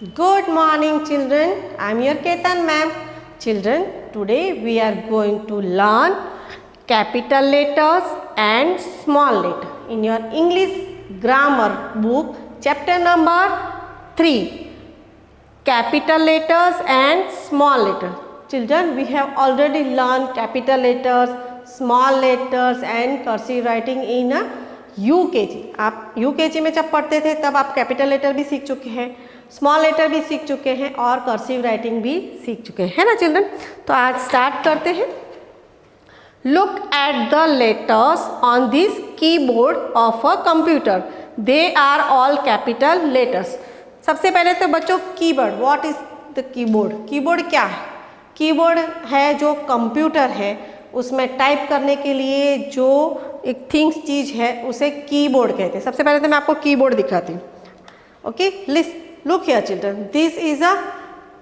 Good morning, children. I am your Ketan ma'am. Children, today we are going to learn capital letters and small letter in your English grammar book, chapter number 3. Capital letters and small letters. Children, we have already learned capital letters, small letters and cursive writing in UKG. आप UKG में जब पढ़ते थे तब आप capital letter भी सीख चुके हैं, स्मॉल लेटर भी सीख चुके हैं और कर्सिव राइटिंग भी सीख चुके हैं, है ना चिल्ड्रन। तो आज स्टार्ट करते हैं। Look at the letters on this keyboard of a computer, they are all capital letters. सबसे पहले तो बच्चों keyboard, what is the keyboard? Keyboard क्या है? कीबोर्ड है जो कंप्यूटर है उसमें टाइप करने के लिए जो एक थिंग्स चीज़ है उसे कीबोर्ड कहते हैं। सबसे पहले तो मैं आपको कीबोर्ड दिखाती हूँ। Okay, look here children, this is a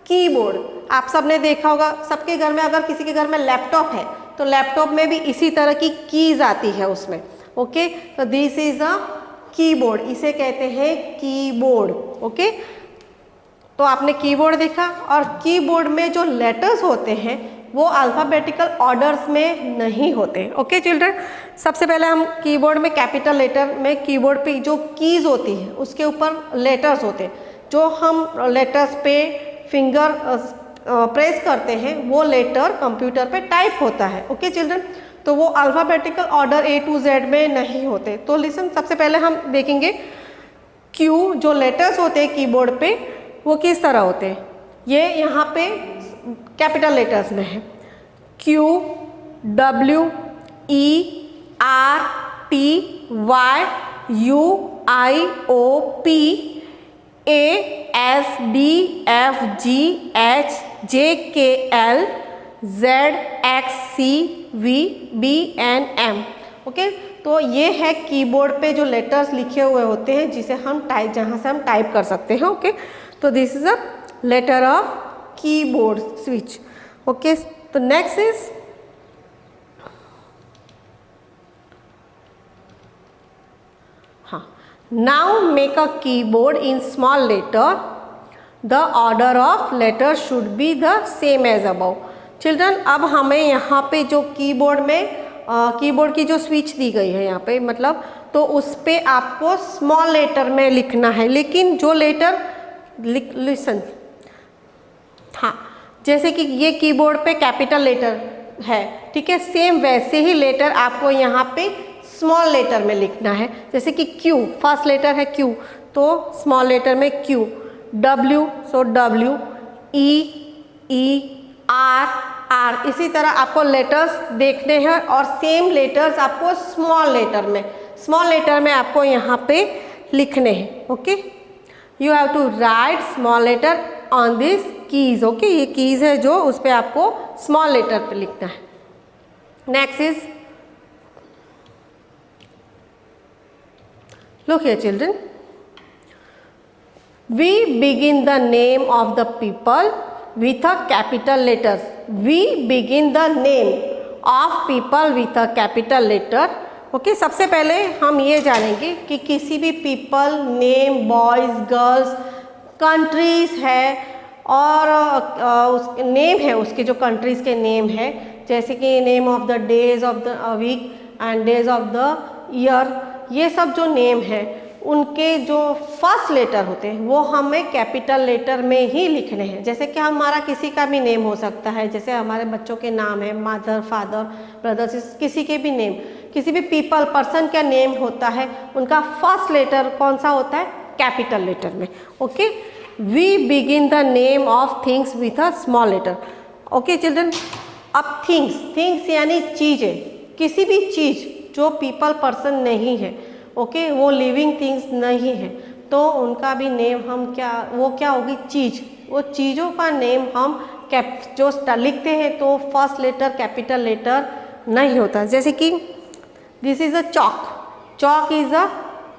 keyboard. आप सबने देखा होगा, सबके घर में, अगर किसी के घर में लैपटॉप है तो लैपटॉप में भी इसी तरह की कीज आती है उसमें। ओके, तो दिस इज अ कीबोर्ड, इसे कहते हैं कीबोर्ड। ओके, तो आपने कीबोर्ड देखा और कीबोर्ड में जो लेटर्स होते हैं वो अल्फ़ाबेटिकल ऑर्डर्स में नहीं होते। ओके चिल्ड्रन, सबसे पहले हम कीबोर्ड में कैपिटल लेटर में कीबोर्ड पे जो कीज़ होती है उसके ऊपर लेटर्स होते हैं, जो हम लेटर्स पे फिंगर प्रेस करते हैं वो लेटर कंप्यूटर पे टाइप होता है। ओके चिल्ड्रन, तो वो alphabetical order A to Z में नहीं होते। तो लिसन, सबसे पहले हम देखेंगे क्यू, जो लेटर्स होते हैं कीबोर्ड पे वो किस तरह होते हैं। ये यहाँ पे कैपिटल लेटर्स में है, Q, W, E, R, T, Y, U, I, O, P, A, S, D, F, G, H, J, K, L, Z, X, C, V, B, N, M। Okay, तो ये है कीबोर्ड पे जो लेटर्स लिखे हुए होते हैं जिसे हम टाइप, जहाँ से हम टाइप कर सकते हैं। ओके, तो this is a letter of keyboard switch. Okay, तो next is now make a keyboard in small letter, the order of letters should be the same as above। Children, अब हमें यहाँ पे जो कीबोर्ड में कीबोर्ड की जो स्विच दी गई है यहाँ पे, मतलब तो उस पर आपको स्मॉल लेटर में लिखना है, लेकिन जो लेटर लिसन, हाँ, जैसे कि ये कीबोर्ड पे कैपिटल लेटर है, ठीक है, सेम वैसे ही लेटर आपको यहाँ पे स्मॉल लेटर में लिखना है। जैसे कि Q, फर्स्ट लेटर है Q, तो स्मॉल लेटर में Q, W, सो W, E, E, R, R, इसी तरह आपको लेटर्स देखने हैं और सेम लेटर्स आपको स्मॉल लेटर में आपको यहाँ पे लिखने हैं। Okay, you have to write small letter on this keys. Okay, ये कीज है जो उस पर आपको स्मॉल लेटर पे लिखना है। Next is, look here children, we begin the name of the people with a capital letters। we begin the name of people with a capital letter। Okay, सबसे पहले हम ये जानेंगे कि किसी भी people name, boys, girls, countries है और उस नेम है, उसके जो कंट्रीज़ के नेम है, जैसे कि name of the days of the week and days of the year, ये सब जो नेम है उनके जो फर्स्ट लेटर होते हैं वो हमें कैपिटल लेटर में ही लिखने हैं। जैसे कि हमारा किसी का भी नेम हो सकता है, जैसे हमारे बच्चों के नाम है, मदर, फादर, ब्रदर्स, किसी के भी नेम, किसी भी पीपल, पर्सन का नेम होता है, उनका फर्स्ट लेटर कौन सा होता है? कैपिटल लेटर में। Okay, we begin the name of things with a small letter. Okay children, अब थिंग्स यानी चीज़ें, किसी भी चीज़ जो पीपल, पर्सन नहीं है, ओके, वो लिविंग थिंग्स नहीं है, तो उनका भी नेम हम वो क्या होगी? चीज़। वो चीज़ों का नेम हम जो लिखते हैं तो फर्स्ट लेटर कैपिटल लेटर नहीं होता। जैसे कि this is a chalk is a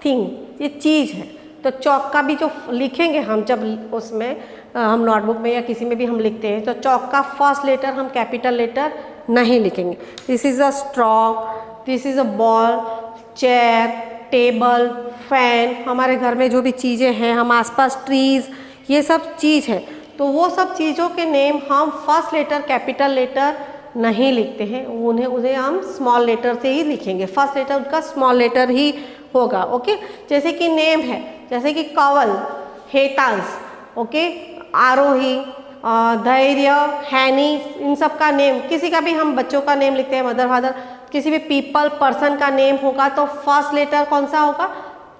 thing, ये चीज़ है, तो चॉक का भी जो लिखेंगे हम, जब उसमें हम नोटबुक में या किसी में भी हम लिखते हैं तो चॉक का फर्स्ट लेटर हम कैपिटल लेटर नहीं लिखेंगे। This is a straw, this is a ball, chair, table, fan, हमारे घर में जो भी चीज़ें हैं, हम आसपास ट्रीज़ ये सब चीज़ है, तो वो सब चीज़ों के नेम हम फर्स्ट लेटर कैपिटल लेटर नहीं लिखते हैं, उन्हें हम स्मॉल लेटर से ही लिखेंगे। फर्स्ट लेटर उनका स्मॉल लेटर ही होगा। ओके, जैसे कि नेम है, जैसे कि कंवल, हेतांश, ओके, आरोही, धैर्य, हैनी, इन सब का नेम, किसी का भी हम बच्चों का नेम लिखते हैं, मदर फादर, किसी भी पीपल पर्सन का नेम होगा तो फर्स्ट लेटर कौन सा होगा?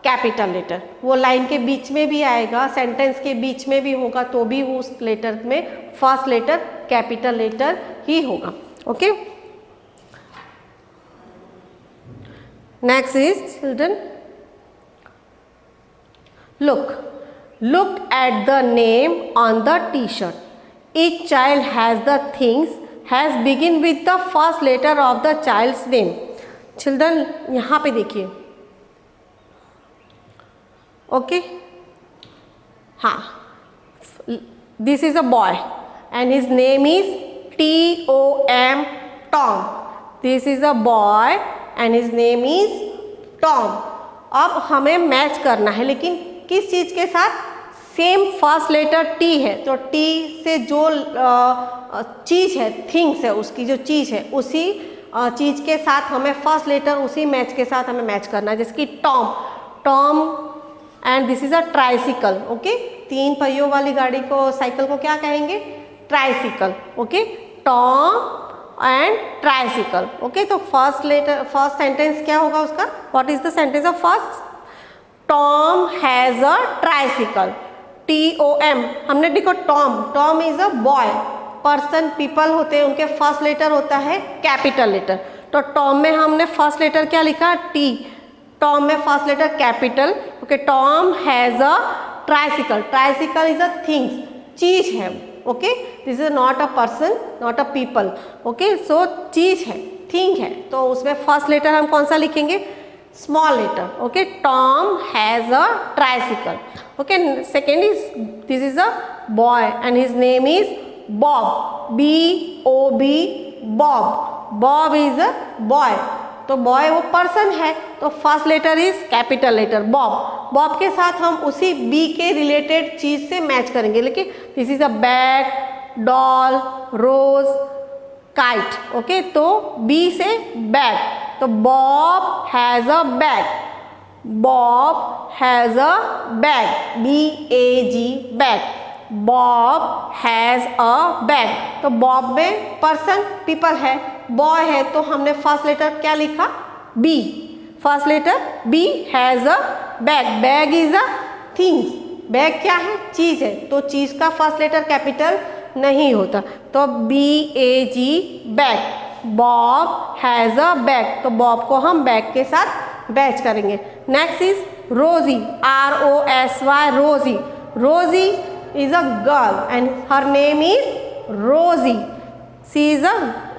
Capital letter. वो लाइन के बीच में भी आएगा, सेंटेंस के बीच में भी होगा तो भी उस लेटर में फर्स्ट लेटर कैपिटल लेटर ही होगा। Okay, next is children, look at the name on the t-shirt. Each child has begin with the first letter of the child's name. Children, यहाँ पे देखिए, ओके, हाँ, this is a boy and his name is Tom, Tom. This is a boy and his name is Tom. अब हमें match करना है, लेकिन किस चीज़ के साथ? सेम फर्स्ट लेटर टी है, तो टी से जो चीज़ है, थिंग्स है, उसकी जो चीज़ है, उसी चीज़ के साथ हमें फर्स्ट लेटर उसी मैच के साथ हमें मैच करना है। जैसे कि Tom and this is a tricycle. Okay, 3 पहियों वाली गाड़ी को, साइकिल को क्या कहेंगे? Tricycle. Okay, Tom and tricycle. Okay, तो फर्स्ट सेंटेंस क्या होगा उसका? What is the sentence of first? Tom has a tricycle. TOM, हमने देखो Tom is a boy, person, people होते हैं, उनके फर्स्ट लेटर होता है कैपिटल लेटर। तो टॉम में हमने फर्स्ट लेटर क्या लिखा? T। टॉम में first letter capital. Okay, Tom has a tricycle. Tricycle is a things, चीज़ है। Okay, this is not a person, not a people. Okay, so चीज़ है, थिंग है, तो उसमें फर्स्ट लेटर हम कौन सा लिखेंगे? Small letter. Okay, Tom has a tricycle. Okay, second is, this is a boy and his name is Bob, BOB, Bob. Bob is a boy, तो बॉय वो पर्सन है, तो first letter is capital letter Bob. Bob के साथ हम उसी B के related चीज से मैच करेंगे, लेकिन this is a bag, doll, rose, kite. Okay, तो बी से बैग, तो Bob has a bag, Bob has a bag, BAG, bag, Bob has a bag. तो बॉब में पर्सन, पीपल है, बॉय है, तो हमने फर्स्ट लेटर क्या लिखा? B। First letter B, has a bag. Bag is a things, bag क्या है? चीज़ है, तो चीज़ का फर्स्ट लेटर कैपिटल नहीं होता, तो BAG, bag. Bob has a bag, तो बॉब को हम बैग के साथ मैच करेंगे। नेक्स्ट इज रोजी, ROSY, Rosy. Rosy is a girl and her name is Rosy. She is a,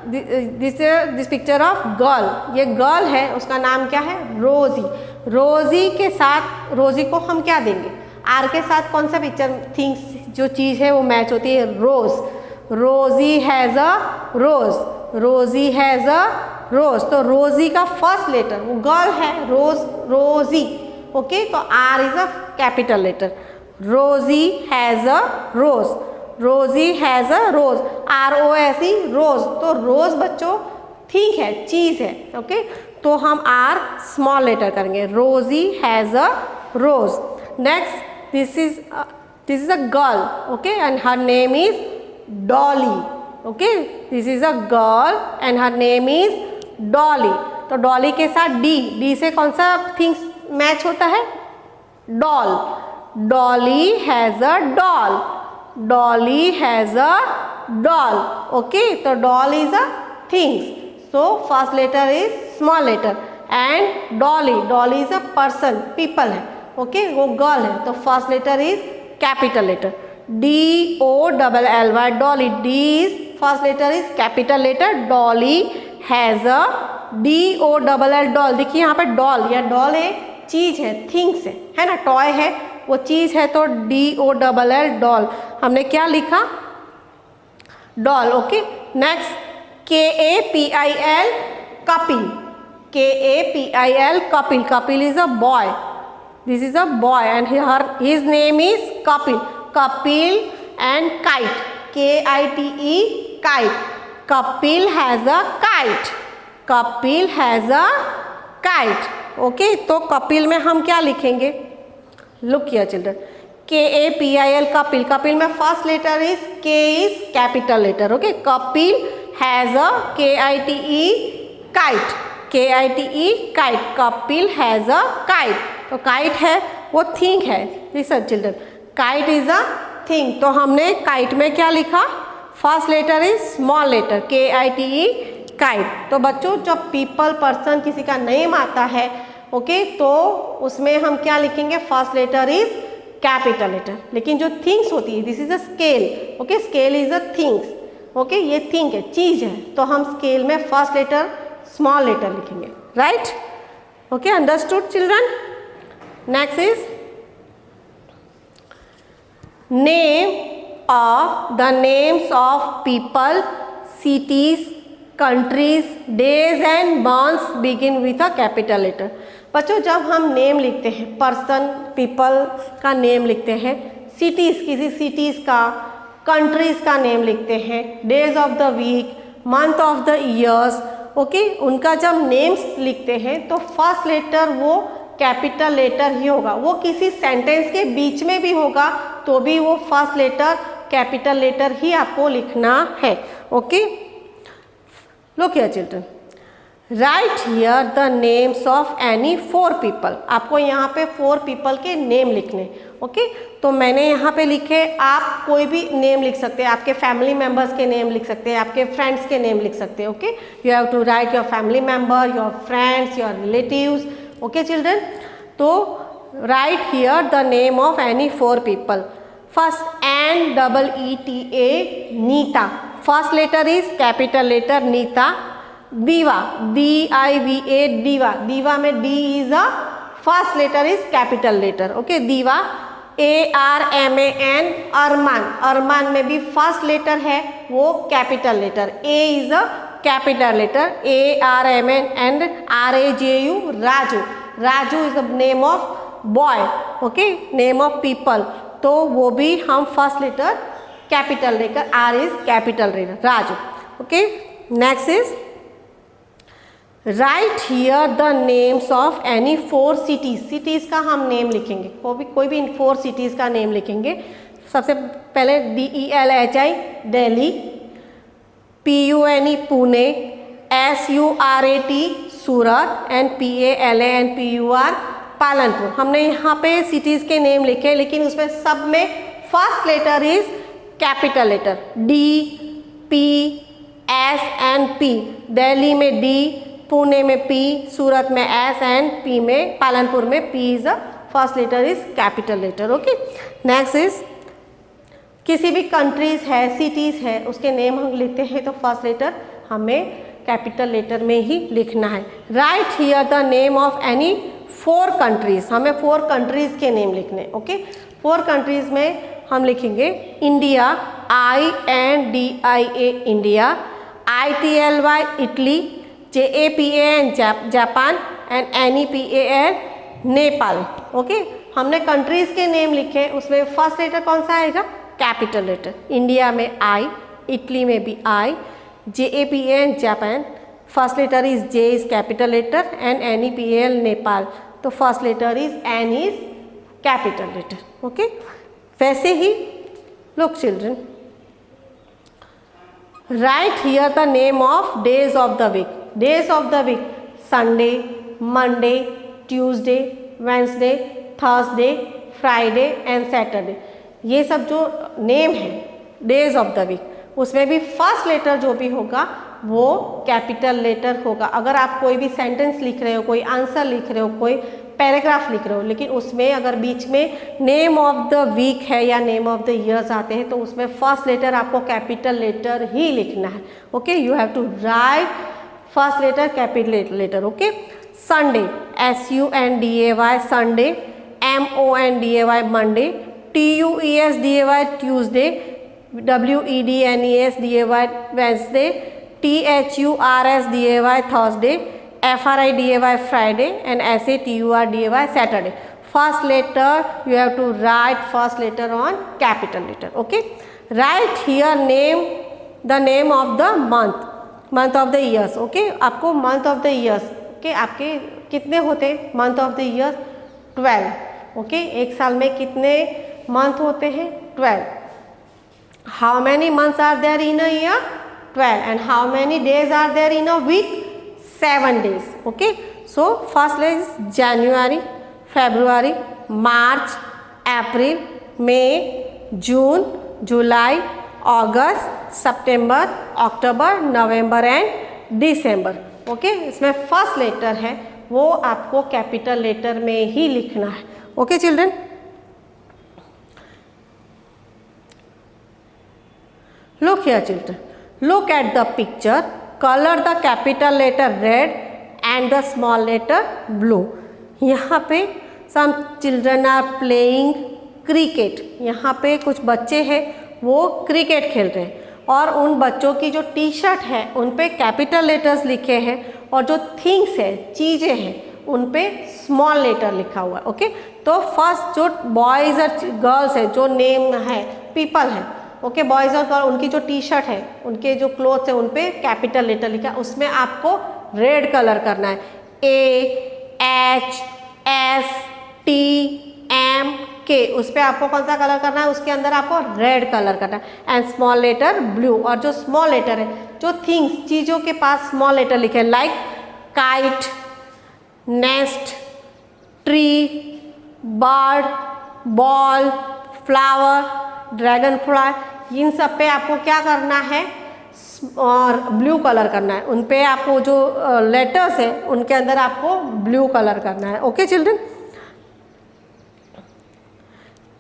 this picture of girl, ये गर्ल है, उसका नाम क्या है? रोजी। रोजी के साथ, रोजी को हम क्या देंगे? आर के साथ कौन सा पिक्चर, थिंग्स, जो चीज़ है वो मैच होती है? रोज। Rosie has a rose, Rosie has a रोज, तो रोजी का फर्स्ट लेटर, वो गर्ल है, रोजी। ओके, तो R is a capital letter. Rosie has a rose, Rosie has a rose, ROSE, रोज। तो रोज बच्चों ठीक है, चीज़ है। ओके, तो हम आर स्मॉल लेटर करेंगे, Rosie has a rose. Next, this is a girl, okay, and her name is Dolly. Okay, this is a girl and her name is Dolly. तो Dolly के साथ डी से कौन सा things match होता है? Doll. Dolly has a doll, Dolly has a doll. Okay, तो doll is a things, so first letter is small letter and Dolly is a person, people है। ओके, वो गर्ल है, तो first letter is capital letter, DOLLY, Dolly. D is first letter is capital letter, Dolly has a DOLL, doll. देखिए यहाँ पे doll, या doll है, चीज़ है, थिंग्स है ना, टॉय है, वो चीज़ है, तो DOLL, डॉल। हमने क्या लिखा? Doll. Okay, next, KAPIL, Kapil. KAPIL, Kapil. Kapil is a boy, this is a boy and his name is Kapil. Kapil and kite. K-I-T-E, kite. Kapil has a kite. Kapil has a kite. Okay, तो कपिल में हम क्या लिखेंगे? Look here children, K-A-P-I-L, Kapil. Kapil में first letter is K is capital letter. Okay, Kapil has a K-I-T-E kite. K-I-T-E kite. Kapil has a kite. तो kite है वो thing है. Listen children, kite is a thing. तो हमने काइट में क्या लिखा? First letter is small letter K-I-T-E kite. तो बच्चों जब पीपल पर्सन किसी का नेम आता है, ओके, तो उसमें हम क्या लिखेंगे? First letter is capital letter. लेकिन जो थिंग्स होती है, this is a scale. Okay, scale is a things. Okay, ये थिंग है, चीज है, तो हम स्केल में फर्स्ट लेटर स्मॉल लेटर लिखेंगे. Right? Okay, understood children? Next is name of the names of people, cities, countries, days and months begin with a capital letter. बच्चों जब हम नेम लिखते हैं, पर्सन पीपल का नेम लिखते हैं, सिटीज़ किसी सिटीज़ का, कंट्रीज़ का नेम लिखते हैं, days of the week, month of the years, okay, उनका जब नेम्स लिखते हैं तो फर्स्ट लेटर वो कैपिटल लेटर ही होगा. वो किसी सेंटेंस के बीच में भी होगा तो भी वो फर्स्ट लेटर कैपिटल लेटर ही आपको लिखना है. Okay, look here children, write here the names of any 4 people. आपको यहाँ पे 4 पीपल के नेम लिखने. ओके, तो मैंने यहाँ पे लिखे. आप कोई भी नेम लिख सकते हैं, आपके फैमिली मेम्बर्स के नेम लिख सकते हैं, आपके फ्रेंड्स के नेम लिख सकते हैं. Okay, you have to write your family member, your friends, your relatives. Okay children, तो write here the name of any 4 people. First N-E-E-T-A, Neeta. First letter is capital letter Neeta. Diva, D-I-V-A, Diva. Diva में D is a first letter is capital letter. Okay, Diva. A-R-M-A-N, अरमान. अरमान में भी first letter है वो capital letter. A is a capital letter. A-R-M-A-N, R-A-J-U, Raju. Raju is the name of boy. Okay, name of people, तो वो भी हम first letter capital लेकर, R is capital letter, Raju. Okay, next is write here the names of any 4 cities. Cities का हम name लिखेंगे, कोई भी इन 4 सिटीज़ का नेम लिखेंगे. सबसे पहले D-E-L-H-I, Delhi. P-U-N-E, Pune. S-U-R-A-T, Surat. And P-A-L-A-N-P-U-R, Palanpur. हमने यहाँ पे सिटीज़ के नेम लिखे, लेकिन उसमें सब में first letter is capital letter. D, P, S and P. Delhi में D, पुणे में P, सूरत में S एंड P में, पालनपुर में P is a first letter is capital letter. Okay, next is किसी भी कंट्रीज है, सिटीज़ है, उसके नेम हम लिखते हैं तो फर्स्ट लेटर हमें कैपिटल लेटर में ही लिखना है. Right here the name of any 4 countries. हमें 4 कंट्रीज के नेम लिखने. ओके, 4 कंट्रीज में हम लिखेंगे India, I-N-D-I-A, India. I-T-L-Y, Italy. J-A-P-A-N, Japan. And N-E-P-A-L, Nepal. Okay, हमने कंट्रीज के नेम लिखे, उसमें फर्स्ट लेटर कौन सा आएगा? Capital letter. इंडिया में I, इटली में भी I. J-A-P-A-N, Japan. First letter is J is capital letter and N-E-P-A-L, Nepal. तो first letter is N is capital letter. Okay, वैसे ही look children, write here the name of days of the week. Days of the week, Sunday, Monday, Tuesday, Wednesday, Thursday, Friday and Saturday. ये सब जो name है days of the week, उसमें भी first letter जो भी होगा वो कैपिटल लेटर होगा. अगर आप कोई भी सेंटेंस लिख रहे हो, कोई आंसर लिख रहे हो, कोई पैराग्राफ लिख रहे हो, लेकिन उसमें अगर बीच में नेम ऑफ द वीक है या नेम ऑफ द ईयर्स आते हैं तो उसमें फर्स्ट लेटर आपको कैपिटल लेटर ही लिखना है. Okay, you have to right first letter capital letter. Okay, Sunday, S-U-N-D-A-Y, Sunday. M-O-N-D-A-Y, Monday. T-U-E-S-D-A-Y, Tuesday. W-E-D-N-E-S-D-A-Y, Wednesday. T-H-U-R-S-D-A-Y, Thursday. F-R-I-D-A-Y, Friday. And S-A-T-U-R-D-A-Y, Saturday. first letter you have to write first letter on capital letter. Okay, write here the name of the month of the years. Okay, आपको month of the years, okay, आपके कितने होते हैं month of the year? 12. Okay, एक साल में कितने month होते हैं? 12. How many months are there in a year? 12. And how many days are there in a week? 7 days. Okay, so first is January, February, March, April, May, June, July, August, September, October, November and December. Okay, इसमें first letter है वो आपको capital letter में ही लिखना है. Okay children, look here children, look at the picture, color the capital letter red and the small letter blue. यहाँ पे some children are playing cricket. यहाँ पे कुछ बच्चे हैं वो क्रिकेट खेल रहे हैं और उन बच्चों की जो टी शर्ट है उन पे कैपिटल लेटर्स लिखे हैं और जो थिंग्स है चीज़ें हैं उन पे स्मॉल लेटर लिखा हुआ है. ओके, तो फर्स्ट जो बॉयज़ और गर्ल्स है जो नेम है पीपल है. ओके, बॉयज़ और गर्ल उनकी जो टी शर्ट है उनके जो क्लोथ्स है उन पे कैपिटल लेटर लिखा है. उसमें आपको रेड कलर करना है. AHSTMK उस पर आपको कौन सा कलर करना है? उसके अंदर आपको रेड कलर करना है. And small letter blue. और जो स्मॉल लेटर है जो थिंग्स चीज़ों के पास स्मॉल लेटर लिखे like kite, nest, tree, bird, ball, flower, dragon fly, इन सब पे आपको क्या करना है? और ब्लू कलर करना है. उन पे आपको जो लेटर्स है उनके अंदर आपको ब्लू कलर करना है. Okay children,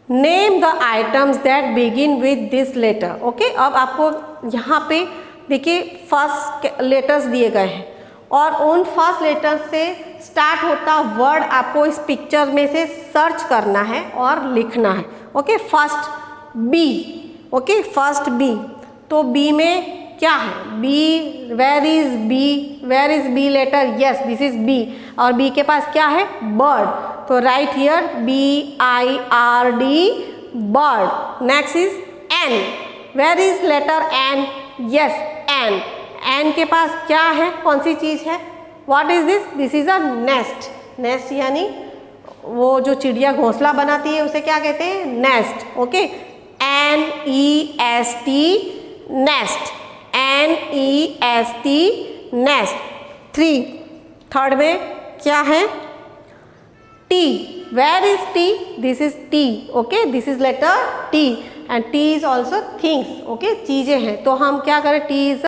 name the items that begin with this letter. Okay, अब आपको यहाँ पे देखिए फर्स्ट लेटर्स दिए गए हैं और उन फर्स्ट लेटर से स्टार्ट होता वर्ड आपको इस पिक्चर में से सर्च करना है और लिखना है. Okay, first B. Okay, first B. तो बी में क्या है? B, where is B? Where is B letter? Yes, this is B. और बी के पास क्या है? बर्ड. तो write here BIRD, bird. Next is N. Where is letter N? Yes, N. N के पास क्या है? कौन सी चीज़ है? What is this? This is a nest. Nest यानी वो जो चिड़िया घोंसला बनाती है उसे क्या कहते हैं? Nest. Okay, NEST, nest. NEST, nest. Third में क्या है? T. Where is T? This is T. Okay, this is letter T. And T is also things. Okay, चीज़ें हैं. तो हम क्या करें? T is